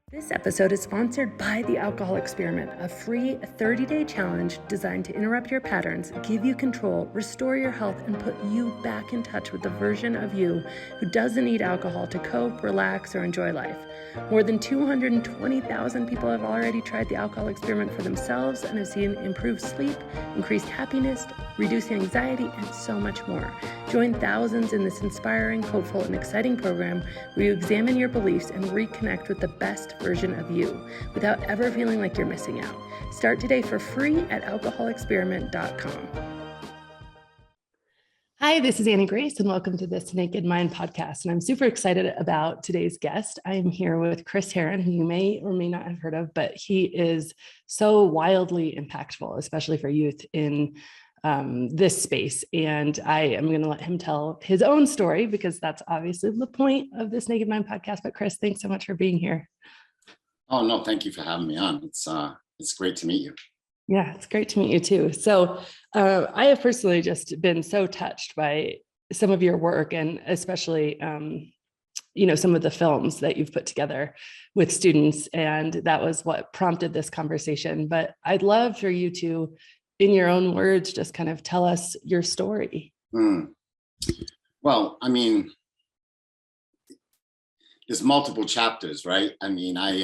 This episode is sponsored by The Alcohol Experiment, a free 30-day challenge designed to interrupt your patterns, give you control, restore your health, and put you back in touch with the version of you who doesn't need alcohol to cope, relax, or enjoy life. More than 220,000 people have already tried The Alcohol Experiment for themselves and have seen improved sleep, increased happiness, reduced anxiety, and so much more. Join thousands in this inspiring, hopeful, and exciting program where you examine your beliefs and reconnect with the best version of you without ever feeling like you're missing out. Start today for free at alcoholexperiment.com. Hi, this is Annie Grace, and welcome to this Naked Mind podcast. And I'm super excited about today's guest. I am here with Chris Herren, who you may or may not have heard of, but he is so wildly impactful, especially for youth in this space. And I am going to let him tell his own story because that's obviously the point of this Naked Mind podcast. But Chris, thanks so much for being here. Oh, no, thank you for having me on. It's great to meet you. Yeah, it's great to meet you too. So I have personally just been so touched by some of your work, and especially, some of the films that you've put together with students. And that was what prompted this conversation. But I'd love for you to, in your own words, just kind of tell us your story. Well, I mean, there's multiple chapters, right? I mean, I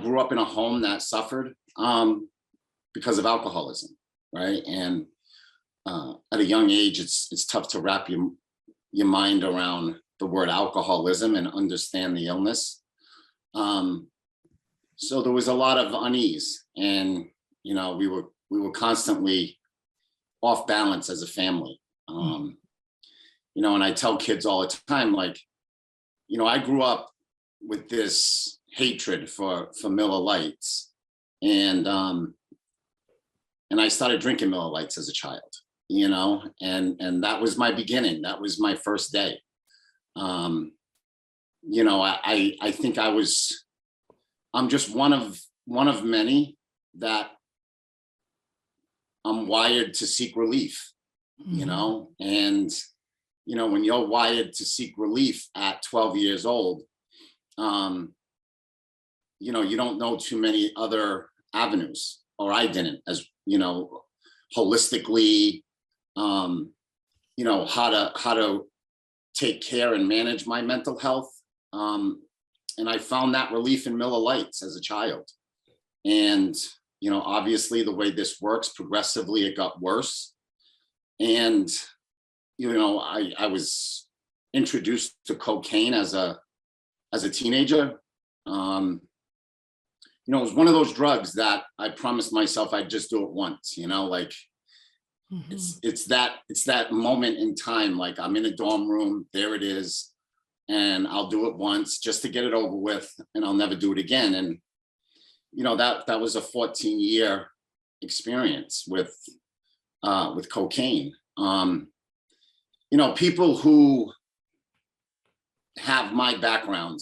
grew up in a home that suffered because of alcoholism, right? And at a young age, it's tough to wrap your mind around the word alcoholism and understand the illness. So there was a lot of unease, and we were constantly off balance as a family. And I tell kids all the time, like, I grew up with this hatred for Miller Lights, and I started drinking Miller Lights as a child, and that was my beginning. That was my first day. I think I'm just one of many that I'm wired to seek relief, and when you're wired to seek relief at 12 years old, you don't know too many other avenues, or I didn't, as holistically, how to take care and manage my mental health. And I found that relief in Miller Lights as a child. And, obviously the way this works, progressively it got worse. And, I was introduced to cocaine as a teenager. It was one of those drugs that I promised myself I'd just do it once, it's that moment in time, like I'm in a dorm room, there it is. And I'll do it once just to get it over with, and I'll never do it again. And, that was a 14-year experience with cocaine. People who have my background,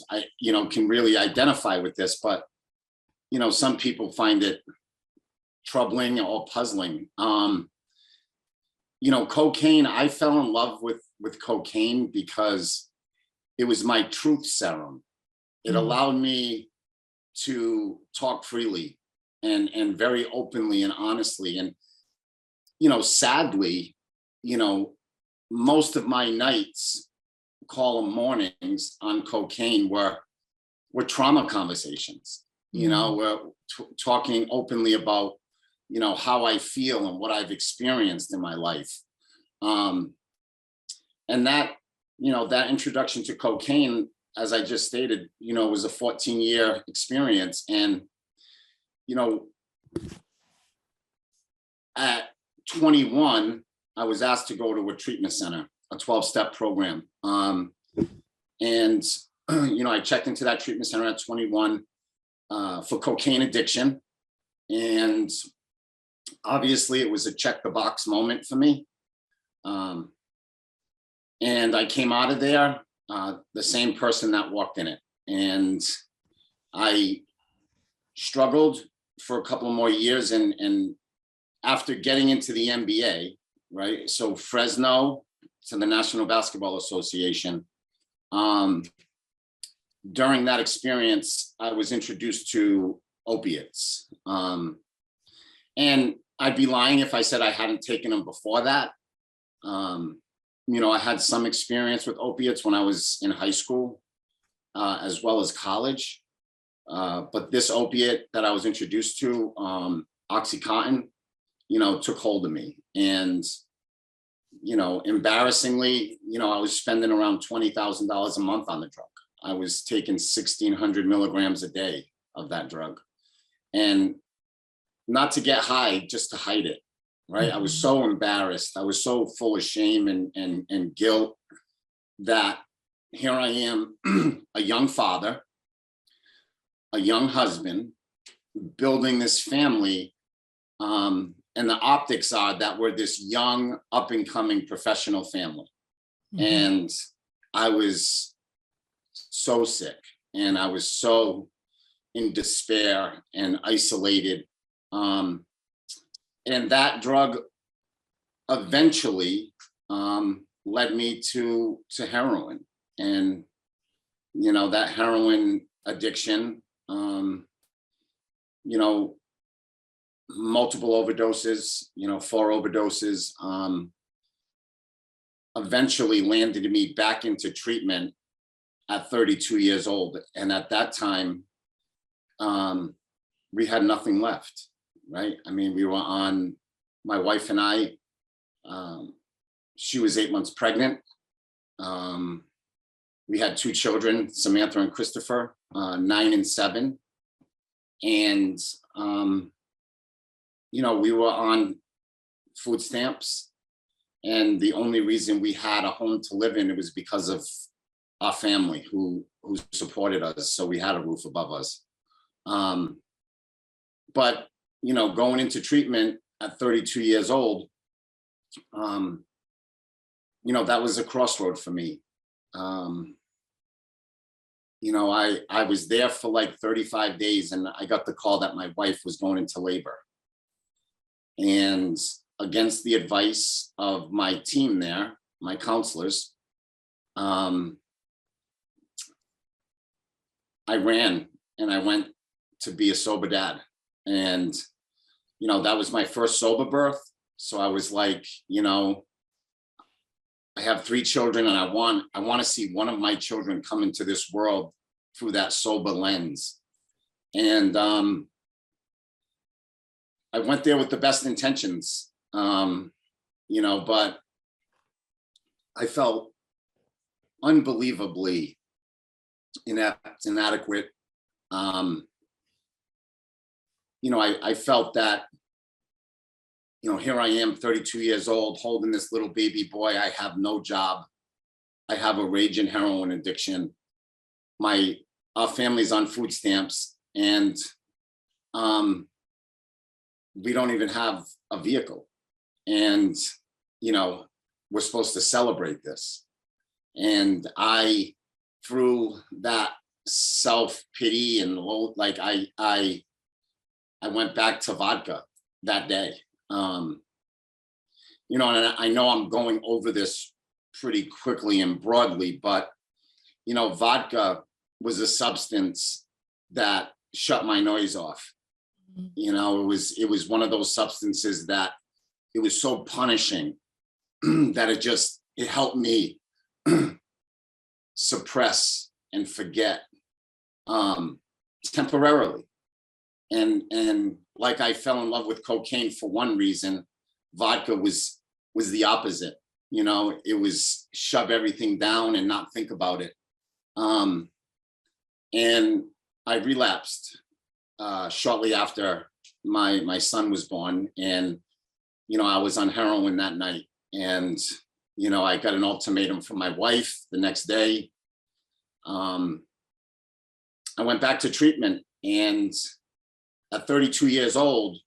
can really identify with this, but, some people find it troubling or puzzling. Cocaine, I fell in love with cocaine because it was my truth serum. It allowed me to talk freely and very openly and honestly. And, sadly, most of my nights, call them mornings, on cocaine were trauma conversations. We're talking openly about, how I feel and what I've experienced in my life. And that, that introduction to cocaine, as I just stated, was a 14-year experience. And, at 21, I was asked to go to a treatment center, a 12-step program. And, I checked into that treatment center at 21 for cocaine addiction. And obviously it was a check the box moment for me. And I came out of there the same person that walked in it. And I struggled for a couple more years. And after getting into the NBA, right? So Fresno to the National Basketball Association, during that experience, I was introduced to opiates. And I'd be lying if I said I hadn't taken them before that. I had some experience with opiates when I was in high school, as well as college. But this opiate that I was introduced to, Oxycontin, took hold of me. And, embarrassingly, I was spending around $20,000 a month on the drug. I was taking 1,600 milligrams a day of that drug. And not to get high, just to hide it, right? I was so embarrassed. I was so full of shame and guilt that here I am, a young father, a young husband, building this family. And the optics are that we're this young, up and coming professional family. And I was so sick, and I was so in despair and isolated. And that drug eventually led me to heroin. And, that heroin addiction, multiple overdoses, 4 overdoses, eventually landed me back into treatment at 32 years old. And at that time, we had nothing left, right? I mean, we were on, my wife and I, she was 8 months pregnant. We had 2 children, Samantha and Christopher, 9 and 7. And, we were on food stamps. And the only reason we had a home to live in, it was because of our family who supported us. So we had a roof above us. But, going into treatment at 32 years old, that was a crossroad for me. I was there for like 35 days, and I got the call that my wife was going into labor. And against the advice of my team there, my counselors, I ran and I went to be a sober dad. And, that was my first sober birth. So I was like, I have 3 children, and I want to see one of my children come into this world through that sober lens. And I went there with the best intentions, but I felt unbelievably inept, inadequate. I felt that, here I am, 32 years old, holding this little baby boy. I have no job. I have a raging heroin addiction. Our family's on food stamps, and we don't even have a vehicle. And, we're supposed to celebrate this. And I, through that self-pity and I went back to vodka that day. And I know I'm going over this pretty quickly and broadly, but, vodka was a substance that shut my noise off. It was one of those substances that it was so punishing that it helped me suppress and forget temporarily. And like I fell in love with cocaine for one reason, vodka was the opposite. It was shove everything down and not think about it. And I relapsed shortly after my son was born, and I was on heroin that night. And I got an ultimatum from my wife the next day. I went back to treatment, and at 32 years old,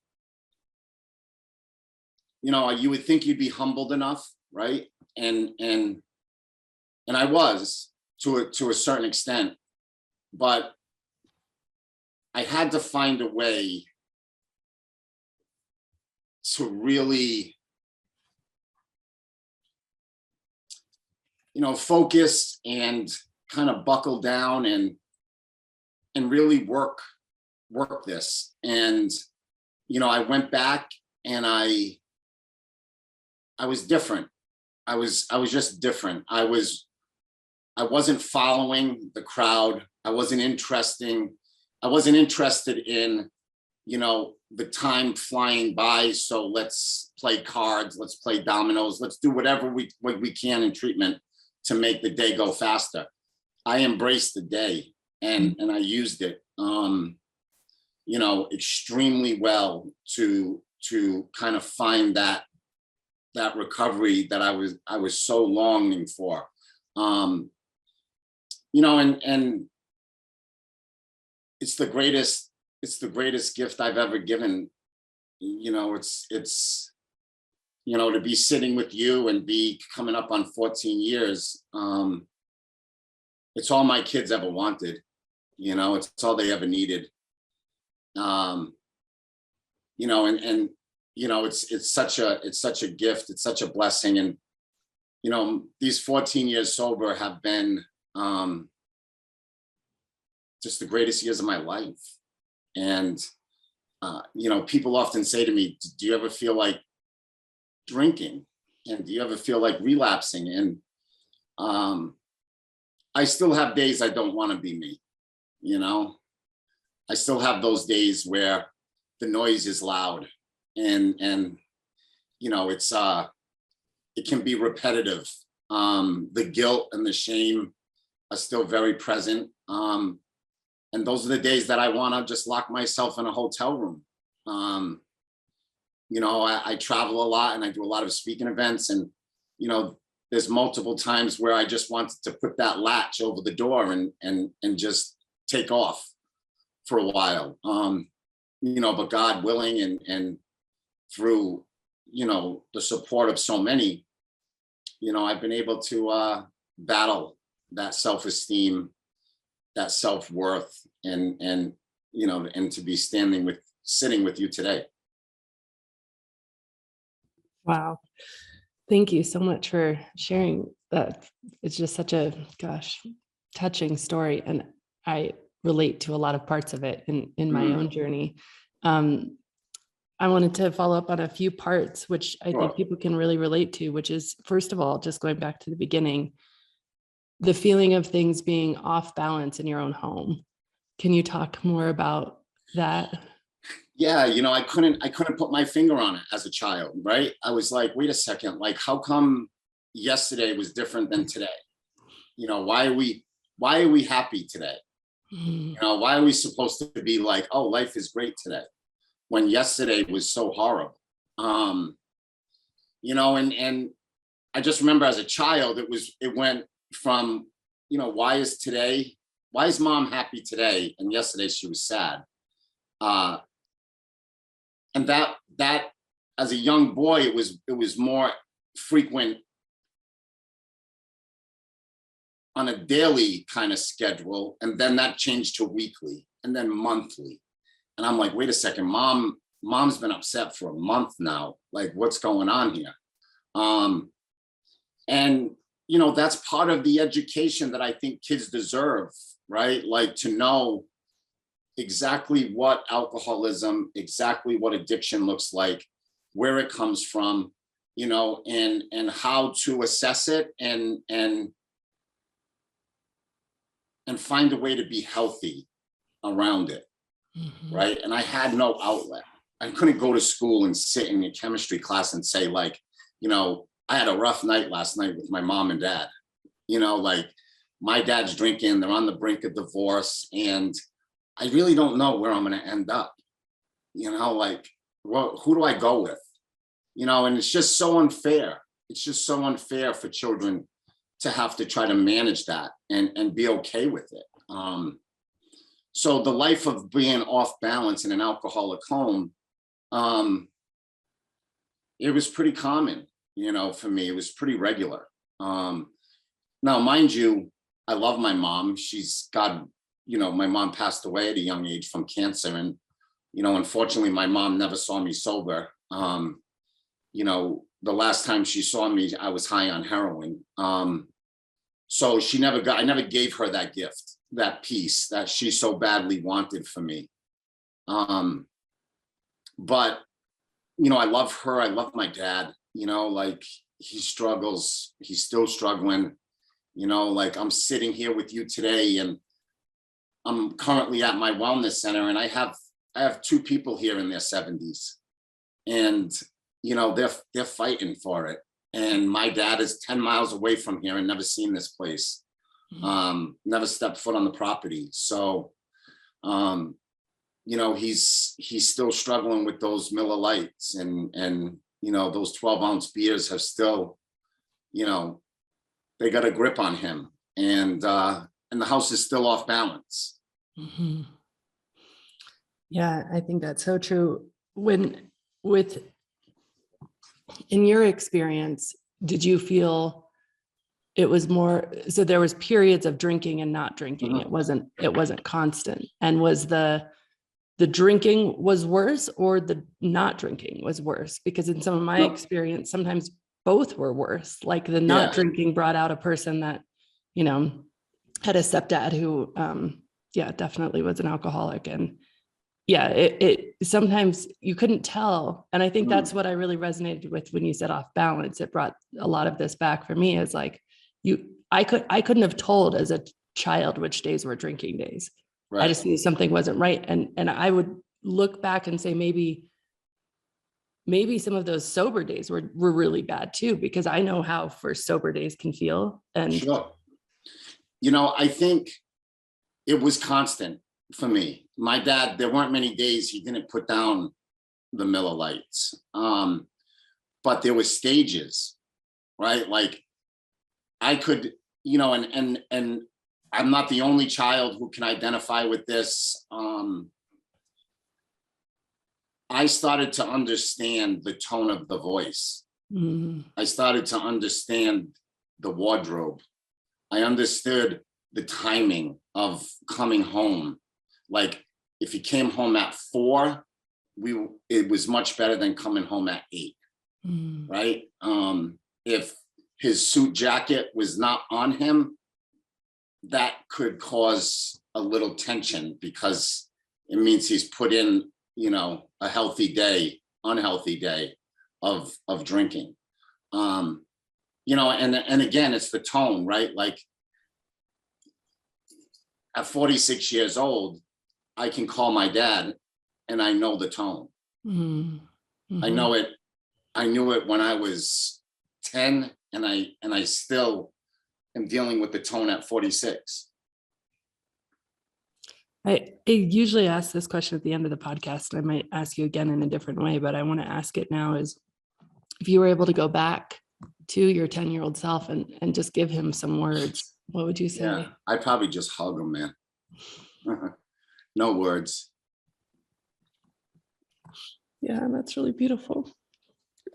you would think you'd be humbled enough, right? And I was to a certain extent, but I had to find a way to really, focus and kind of buckle down and really work this. And, you know, I went back and I was different. I was just different. I wasn't following the crowd. I wasn't interested in, you know, the time flying by. So let's play cards, let's play dominoes, let's do whatever we can in treatment to make the day go faster. I embraced the day and I used it, you know, extremely well to kind of find that recovery that I was so longing for. You know, and it's the greatest gift I've ever given. You know, it's, you know, to be sitting with you and be coming up on 14 years. It's all my kids ever wanted. You know, it's all they ever needed. You know, and you know, it's such a gift. It's such a blessing. And, you know, these 14 years sober have been just the greatest years of my life. And, you know, people often say to me, do you ever feel like drinking? And do you ever feel like relapsing? And I still have days I don't want to be me, you know? I still have those days where the noise is loud and you know, it can be repetitive. The guilt and the shame are still very present. And those are the days that I want to just lock myself in a hotel room. You know, I travel a lot and I do a lot of speaking events, and, you know, there's multiple times where I just wanted to put that latch over the door and just take off for a while. You know, but God willing and through, you know, the support of so many, you know, I've been able to battle that self-esteem, that self-worth, and you know, and to be sitting with you today. Wow. Thank you so much for sharing that. It's just such a, gosh, touching story. And I relate to a lot of parts of it in my own journey. I wanted to follow up on a few parts, which I think people can really relate to, which is, first of all, just going back to the beginning, the feeling of things being off balance in your own home. Can you talk more about that? Yeah, you know, I couldn't put my finger on it as a child, right? I was like, wait a second, like, how come yesterday was different than today? You know, why are we happy today? You know, why are we supposed to be like, oh, life is great today, when yesterday was so horrible? You know, and I just remember as a child, it went from, you know, why is mom happy today and yesterday she was sad? And that as a young boy, it was more frequent on a daily kind of schedule. And then that changed to weekly and then monthly. And I'm like, wait a second, mom's been upset for a month now. Like, what's going on here? And, you know, that's part of the education that I think kids deserve, right? Like, to know exactly what alcoholism, exactly what addiction looks like, where it comes from, you know, and how to assess it and find a way to be healthy around it. Right. And I had no outlet. I couldn't go to school and sit in a chemistry class and say, like, you know, I had a rough night last night with my mom and dad. You know, like, my dad's drinking, they're on the brink of divorce, and I really don't know where I'm going to end up. You know, like, well, who do I go with? You know, and it's just so unfair. It's just so unfair for children to have to try to manage that and be okay with it. So the life of being off balance in an alcoholic home, it was pretty common, you know, for me. It was pretty regular. Now, mind you, I love my mom. She's God, you know, my mom passed away at a young age from cancer. And, you know, unfortunately, my mom never saw me sober. You know, the last time she saw me, I was high on heroin. So I never gave her that gift. that peace that she so badly wanted for me. But, you know, I love her. I love my dad, you know, like he struggles. He's still struggling, you know, like I'm sitting here with you today and I'm currently at my wellness center and I have two people here in their 70s and, you know, they're fighting for it. And my dad is 10 miles away from here and never seen this place. Never stepped foot on the property. So, you know, he's still struggling with those Miller Lights and, you know, those 12-ounce beers have still, you know, they got a grip on him and the house is still off balance. Mm-hmm. Yeah, I think that's so true. In your experience, did you feel it was more, so there was periods of drinking and not drinking. Mm-hmm. It wasn't constant. And was the drinking was worse or the not drinking was worse? Because in some of my experience, sometimes both were worse. Like the not drinking brought out a person that, you know, had a stepdad who, definitely was an alcoholic. And it sometimes you couldn't tell. And I think that's what I really resonated with when you said off balance. It brought a lot of this back for me is like, I couldn't have told as a child which days were drinking days. Right. I just knew something wasn't right. And I would look back and say, maybe some of those sober days were really bad too, because I know how first sober days can feel. And sure. You know, I think it was constant for me. My dad, there weren't many days he didn't put down the Miller Lights. But there were stages, right? Like I could, you know, and I'm not the only child who can identify with this. I started to understand the tone of the voice. Mm-hmm. I started to understand the wardrobe. I understood the timing of coming home. Like if he came home at 4, it was much better than coming home at 8, right? If his suit jacket was not on him, that could cause a little tension because it means he's put in, you know, a unhealthy day of drinking. You know, and again, it's the tone, right? Like at 46 years old, I can call my dad and I know the tone. Mm-hmm. I know it. I knew it when I was 10 and I still am dealing with the tone at 46. I usually ask this question at the end of the podcast. I might ask you again in a different way, but I want to ask it now is if you were able to go back to your 10-year-old self and just give him some words, what would you say? Yeah, I'd probably just hug him, man. No words. Yeah, that's really beautiful.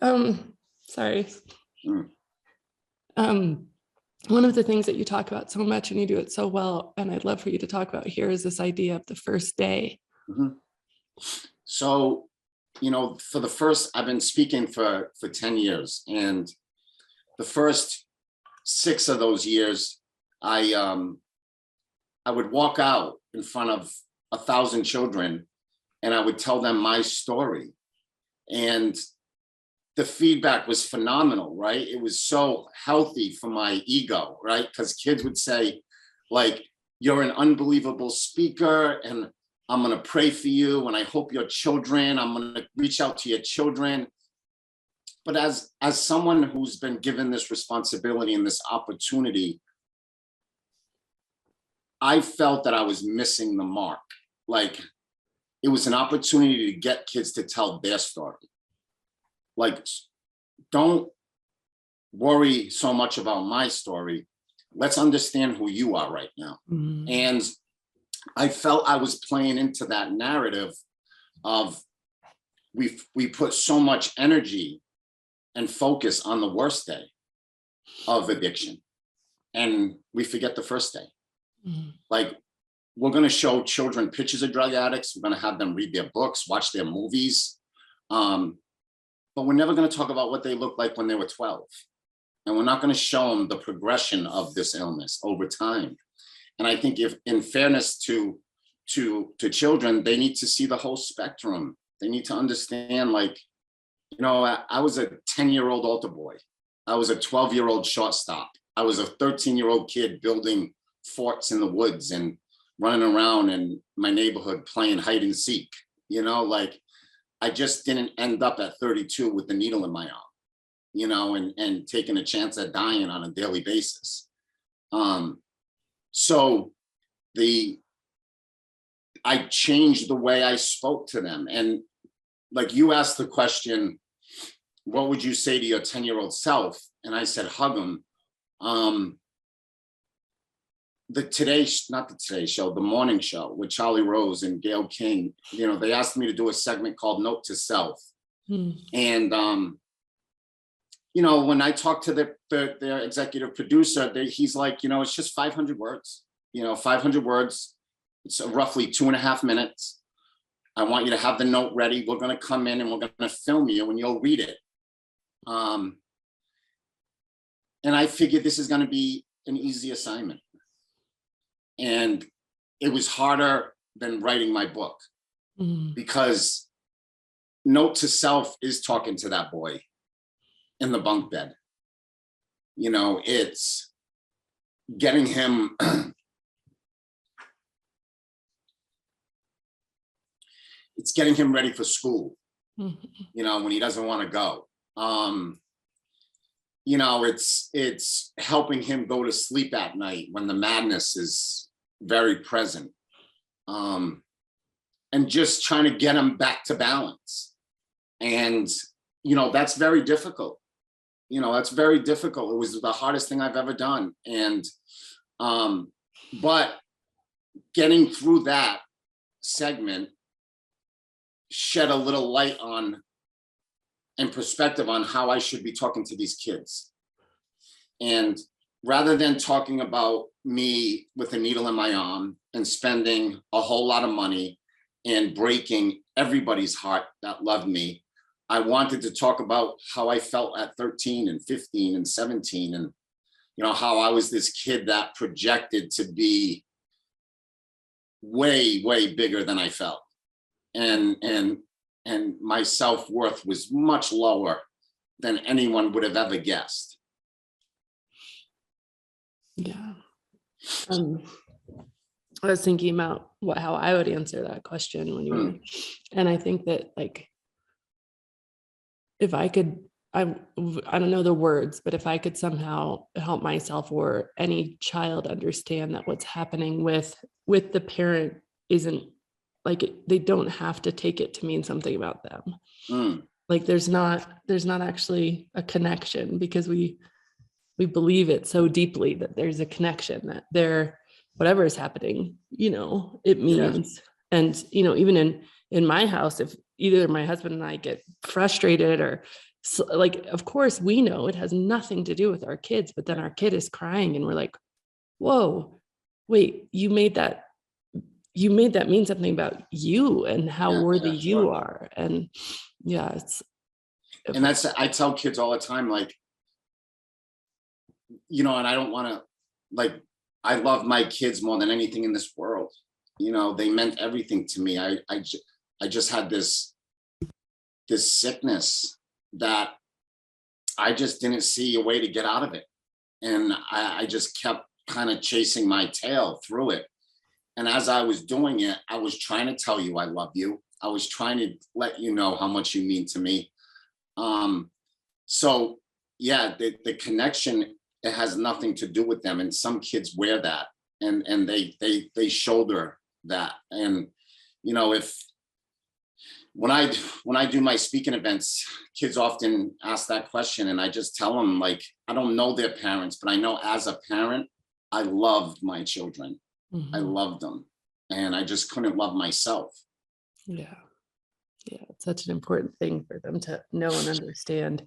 Sorry. One of the things that you talk about so much and you do it so well, and I'd love for you to talk about here is this idea of the first day. Mm-hmm. So, you know, I've been speaking for 10 years and the first 6 of those years, I would walk out in front of 1,000 children and I would tell them my story. And the feedback was phenomenal, right? It was so healthy for my ego, right? Because kids would say, like, you're an unbelievable speaker and I'm going to pray for you and I hope your children, I'm going to reach out to your children. But as someone who's been given this responsibility and this opportunity, I felt that I was missing the mark. Like it was an opportunity to get kids to tell their story. Like, don't worry so much about my story. Let's understand who you are right now. Mm-hmm. And I felt I was playing into that narrative of we put so much energy and focus on the worst day of addiction. And we forget the first day. Mm-hmm. Like, we're going to show children pictures of drug addicts. We're going to have them read their books, watch their movies. But we're never going to talk about what they looked like when they were 12. And we're not going to show them the progression of this illness over time. And I think if, in fairness to children, they need to see the whole spectrum. They need to understand, like, I was a 10-year-old altar boy. I was a 12-year-old shortstop. I was a 13-year-old kid building forts in the woods and running around in my neighborhood playing hide and seek. Like, I just didn't end up at 32 with the needle in my arm, and taking a chance at dying on a daily basis. So I changed the way I spoke to them. And like, you asked the question, what would you say to your 10-year-old self? And I said, hug them. The morning show with Charlie Rose and Gayle King, they asked me to do a segment called Note to Self. And, when I talked to their executive producer, he's like, it's just 500 words, 500 words. It's roughly 2.5 minutes. I want you to have the note ready. We're going to come in and we're going to film you and you'll read it. And I figured this is going to be an easy assignment. And it was harder than writing my book, because Note to Self is talking to that boy in the bunk bed. It's getting him it's getting him ready for school, when he doesn't want to go. It's helping him go to sleep at night when the madness is very present. And just trying to get him back to balance. And, that's very difficult. That's very difficult. It was the hardest thing I've ever done. And, but getting through that segment shed a little light on and perspective on how I should be talking to these kids. And rather than talking about me with a needle in my arm and spending a whole lot of money and breaking everybody's heart that loved me, I wanted to talk about how I felt at 13 and 15 and 17, and how I was this kid that projected to be way, way bigger than I felt. And my self-worth was much lower than anyone would have ever guessed. Yeah. I was thinking about how I would answer that question when you were, and I think that, like, if I could, I don't know the words, but if I could somehow help myself or any child understand that what's happening with the parent isn't, like, they don't have to take it to mean something about them. Like, there's not actually a connection, because we believe it so deeply that there's a connection, that whatever is happening, it means. Yeah. And, even in my house, if either my husband and I get frustrated or like, of course we know it has nothing to do with our kids, but then our kid is crying and we're like, whoa, wait, you made that mean something about you and how worthy you are. And and that's, I tell kids all the time, like, and I don't want to, like, I love my kids more than anything in this world. They meant everything to me. I just had this sickness that I just didn't see a way to get out of it. And I just kept kind of chasing my tail through it. And as I was doing it, I was trying to tell you I love you. I was trying to let you know how much you mean to me. So yeah, the connection, it has nothing to do with them. And some kids wear that and they shoulder that. And, when I do my speaking events, kids often ask that question, and I just tell them, like, I don't know their parents, but I know as a parent, I loved my children. I loved them, and I just couldn't love myself. Yeah. It's such an important thing for them to know and understand.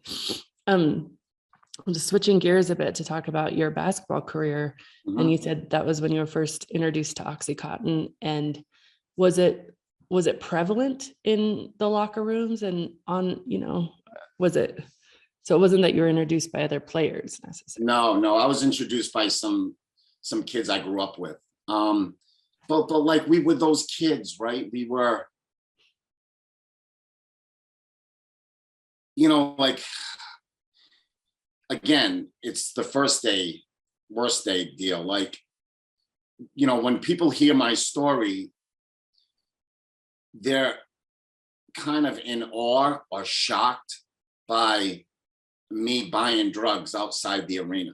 Just switching gears a bit to talk about your basketball career. And you said that was when you were first introduced to Oxycontin. And was it prevalent in the locker rooms and on, was it, so it wasn't that you were introduced by other players necessarily? No, I was introduced by some kids I grew up with. But like we were those kids, right? We were, like, again, it's the first day, worst day deal. Like, when people hear my story, they're kind of in awe or shocked by me buying drugs outside the arena,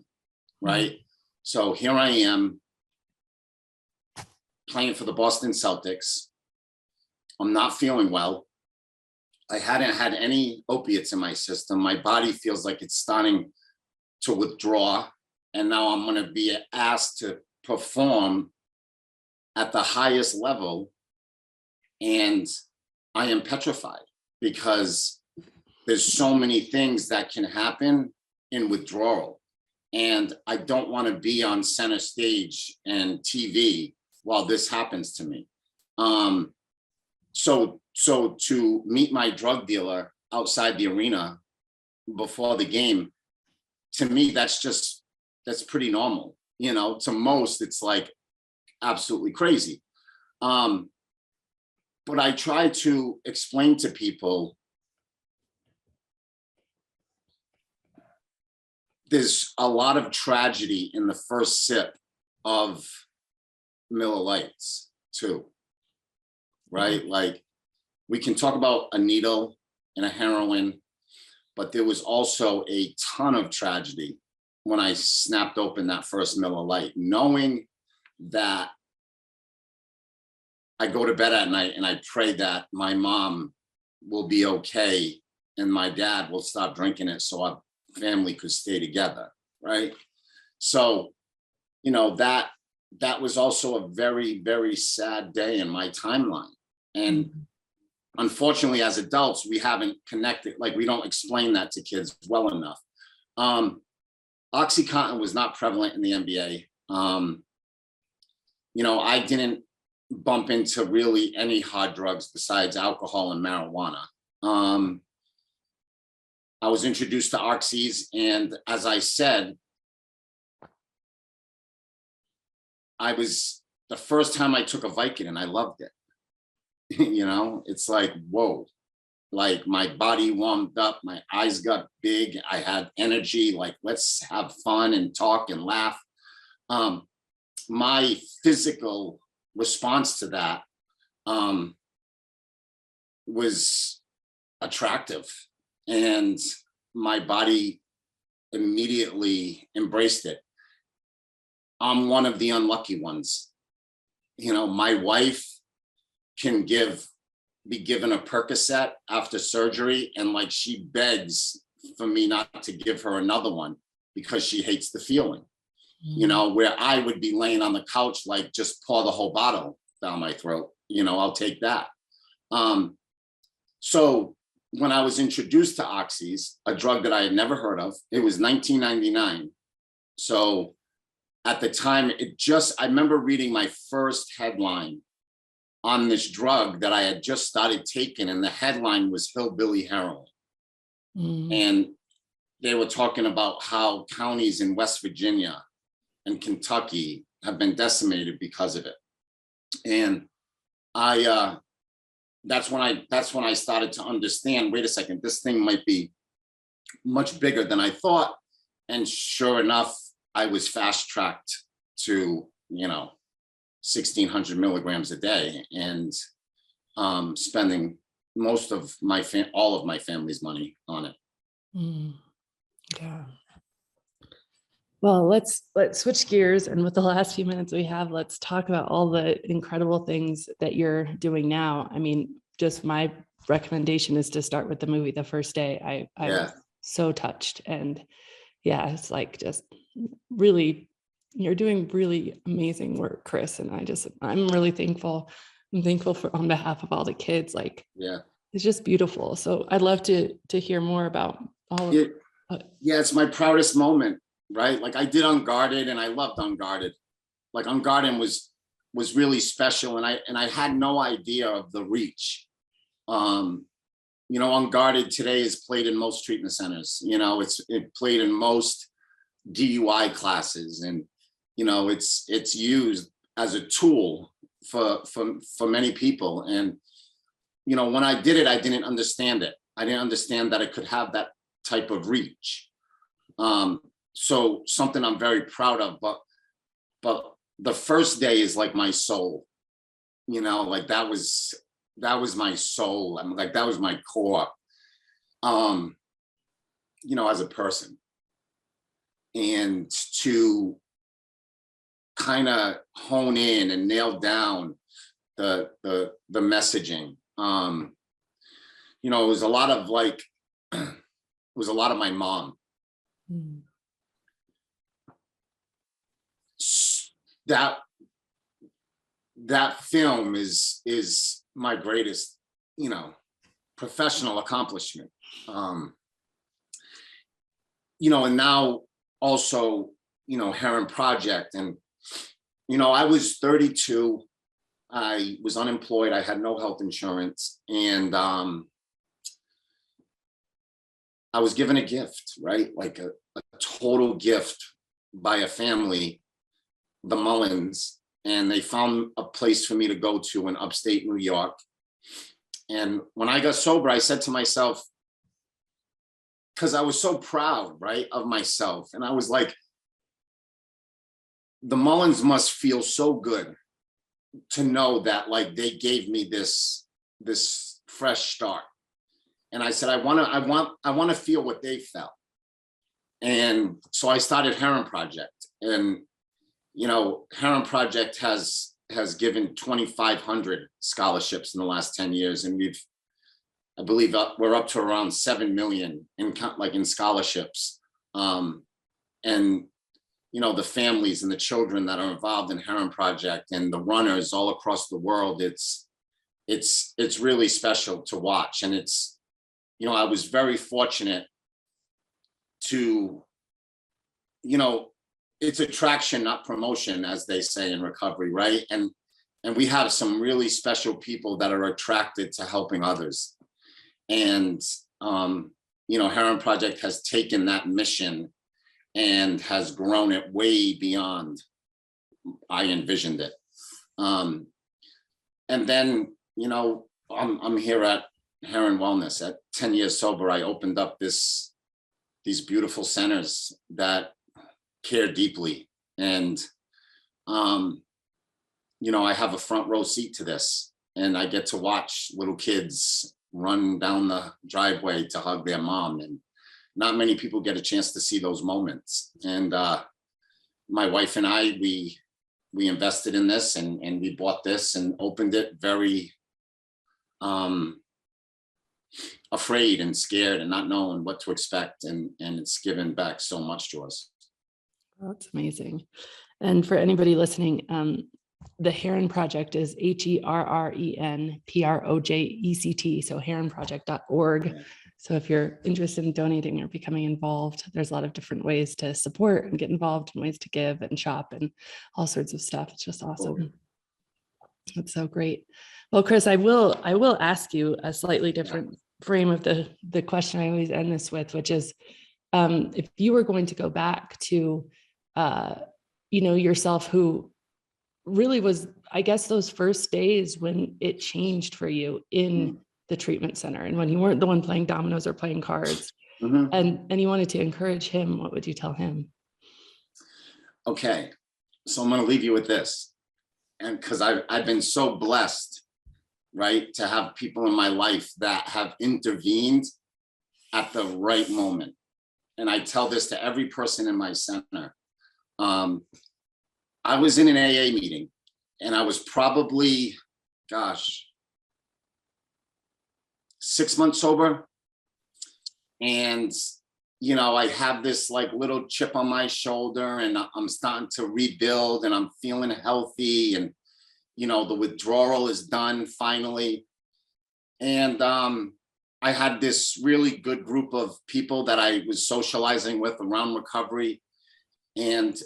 right? So here I am playing for the Boston Celtics. I'm not feeling well. I hadn't had any opiates in my system. My body feels like it's starting to withdraw. And now I'm going to be asked to perform at the highest level. And I am petrified because there's so many things that can happen in withdrawal. And I don't want to be on center stage and TV while this happens to me. So to meet my drug dealer outside the arena before the game, to me, that's pretty normal. To most, it's like absolutely crazy. But I try to explain to people there's a lot of tragedy in the first sip of Miller Lights too, right? Like, we can talk about a needle and a heroin, but there was also a ton of tragedy when I snapped open that first Miller Lite, knowing that I go to bed at night and I pray that my mom will be okay and my dad will stop drinking it so our family could stay together, right? So, that was also a very, very sad day in my timeline. And unfortunately, as adults, we haven't connected, like we don't explain that to kids well enough. Oxycontin was not prevalent in the NBA. I didn't bump into really any hard drugs besides alcohol and marijuana. I was introduced to oxys, and as I said, the first time I took a Vicodin, I loved it. It's like, whoa, like my body warmed up, my eyes got big, I had energy, like let's have fun and talk and laugh. My physical response to that was attractive, and my body immediately embraced it. I'm one of the unlucky ones. My wife can be given a Percocet after surgery, and like she begs for me not to give her another one because she hates the feeling. Where I would be laying on the couch, like just pour the whole bottle down my throat, I'll take that. So when I was introduced to oxys, a drug that I had never heard of, it was 1999. So at the time, I remember reading my first headline on this drug that I had just started taking, and the headline was Hillbilly Heroin. And they were talking about how counties in West Virginia and Kentucky have been decimated because of it. And that's when I started to understand, wait a second, this thing might be much bigger than I thought. And sure enough, I was fast tracked to, 1,600 milligrams a day, and spending most of all of my family's money on it. Yeah. Well, let's switch gears, and with the last few minutes we have, let's talk about all the incredible things that you're doing now. I mean, just my recommendation is to start with the movie The First Day. I was so touched, and it's like just really, you're doing really amazing work, Chris, and I'm really thankful. I'm thankful for on behalf of all the kids. Like, it's just beautiful. So I'd love to hear more about all of it. It's my proudest moment. Right? Like I did Unguarded, and I loved Unguarded. Like Unguarded was really special, and I had no idea of the reach. Unguarded today is played in most treatment centers. It played in most DUI classes, and it's used as a tool for many people. And, you know, when I did it, I didn't understand it. I didn't understand that it could have that type of reach. So something I'm very proud of, but the first day is like my soul, you know, like that was my soul. I'm like, that was my core, you know, as a person. And to kind of hone in and nail down the messaging, you know, it was a lot of like, it was a lot of my mom. Mm. That film is my greatest, you know, professional accomplishment. You know, and now also, you know, Herren Project. And, you know, I was 32. I was unemployed. I had no health insurance. And I was given a gift, right? Like a total gift by a family, the Mullins. And they found a place for me to go to in upstate New York. And when I got sober, I said to myself, because I was so proud, right, of myself. And I was like, the Mullins must feel so good to know that like they gave me this fresh start. And I said, I want to feel what they felt. And so I started Herren Project. And, you know, Herren Project has given 2,500 scholarships in the last 10 years. And I believe we're up to around 7 million in scholarships. And, you know, the families and the children that are involved in Herren Project and the runners all across the world, it's really special to watch. And it's, you know, I was very fortunate to, you know, it's attraction, not promotion, as they say in recovery, right? And we have some really special people that are attracted to helping others. And, you know, Herren Project has taken that mission and has grown it way beyond I envisioned it. And then, you know, I'm here at Herren Wellness. At 10 years sober, I opened up these beautiful centers that care deeply. And, you know, I have a front row seat to this, and I get to watch little kids run down the driveway to hug their mom. And not many people get a chance to see those moments. And my wife and I, we invested in this and we bought this and opened it very afraid and scared and not knowing what to expect. And it's given back so much to us. That's amazing. And for anybody listening, the Herren Project is HERRENPROJECT, so herrenproject.org. Yeah. So if you're interested in donating or becoming involved, there's a lot of different ways to support and get involved and ways to give and shop and all sorts of stuff. It's just awesome. That's so great. Well, Chris, I will ask you a slightly different frame of the question I always end this with, which is, if you were going to go back to, you know, yourself who really was, I guess, those first days when it changed for you in the treatment center and when you weren't the one playing dominoes or playing cards, and you wanted to encourage him, what would you tell him? Okay, so I'm going to leave you with this. And because I've been so blessed, right, to have people in my life that have intervened at the right moment. And I tell this to every person in my center. I was in an AA meeting and I was probably, 6 months sober. And, you know, I have this like little chip on my shoulder and I'm starting to rebuild and I'm feeling healthy. And, you know, the withdrawal is done finally. And I had this really good group of people that I was socializing with around recovery. And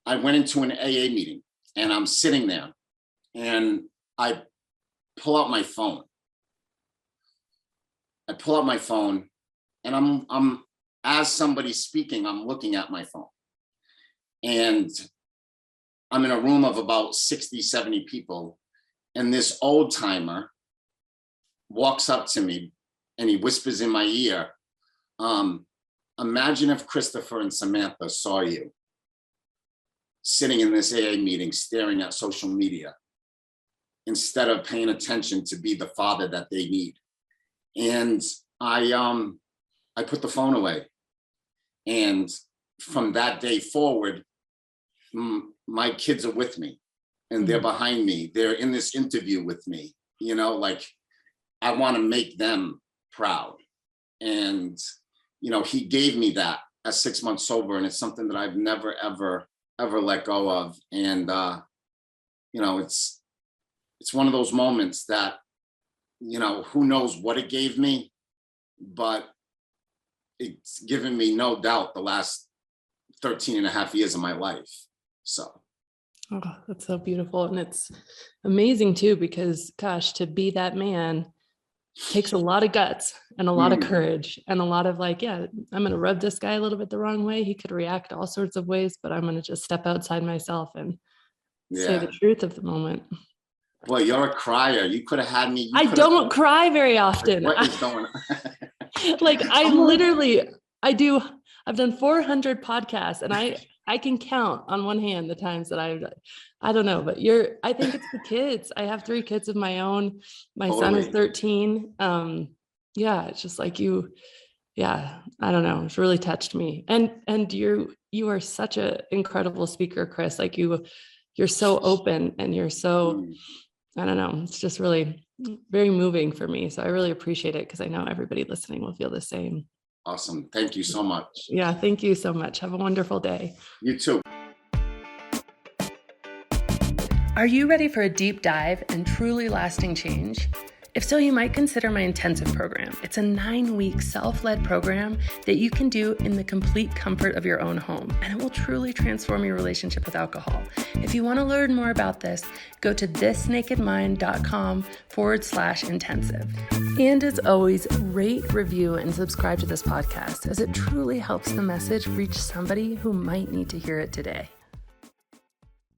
I went into an AA meeting and I'm sitting there and I pull out my phone. And I'm as somebody speaking, I'm looking at my phone. And I'm in a room of about 60, 70 people, and this old timer walks up to me and he whispers in my ear, imagine if Christopher and Samantha saw you sitting in this AA meeting, staring at social media, instead of paying attention to be the father that they need. And I put the phone away. And from that day forward, my kids are with me and they're behind me. They're in this interview with me, you know, like I want to make them proud. And, you know, he gave me that at 6 months sober, and it's something that I've never, ever let go of. And, you know, it's one of those moments that, you know, who knows what it gave me, but it's given me no doubt the last 13 and a half years of my life. So. Oh, that's so beautiful. And it's amazing too, because gosh, to be that man takes a lot of guts and a lot of courage and a lot of like, yeah, I'm going to rub this guy a little bit the wrong way. He could react all sorts of ways, but I'm going to just step outside myself and say the truth of the moment. Well, you're a crier. You could have had me. I don't cry very often. What is going on? Like I've done 400 podcasts, and I can count on one hand the times that I don't know, but I think it's the kids. I have 3 kids of my own. My son is 13. Yeah, it's just like I don't know. It's really touched me. And you are such an incredible speaker, Chris. Like you're so open and you're so, I don't know, it's just really very moving for me. So I really appreciate it, because I know everybody listening will feel the same. Awesome. Thank you so much. Yeah. Thank you so much. Have a wonderful day. You too. Are you ready for a deep dive and truly lasting change? If so, you might consider my intensive program. It's a 9-week self-led program that you can do in the complete comfort of your own home, and it will truly transform your relationship with alcohol. If you want to learn more about this, go to thisnakedmind.com/intensive. And as always, rate, review, and subscribe to this podcast, as it truly helps the message reach somebody who might need to hear it today.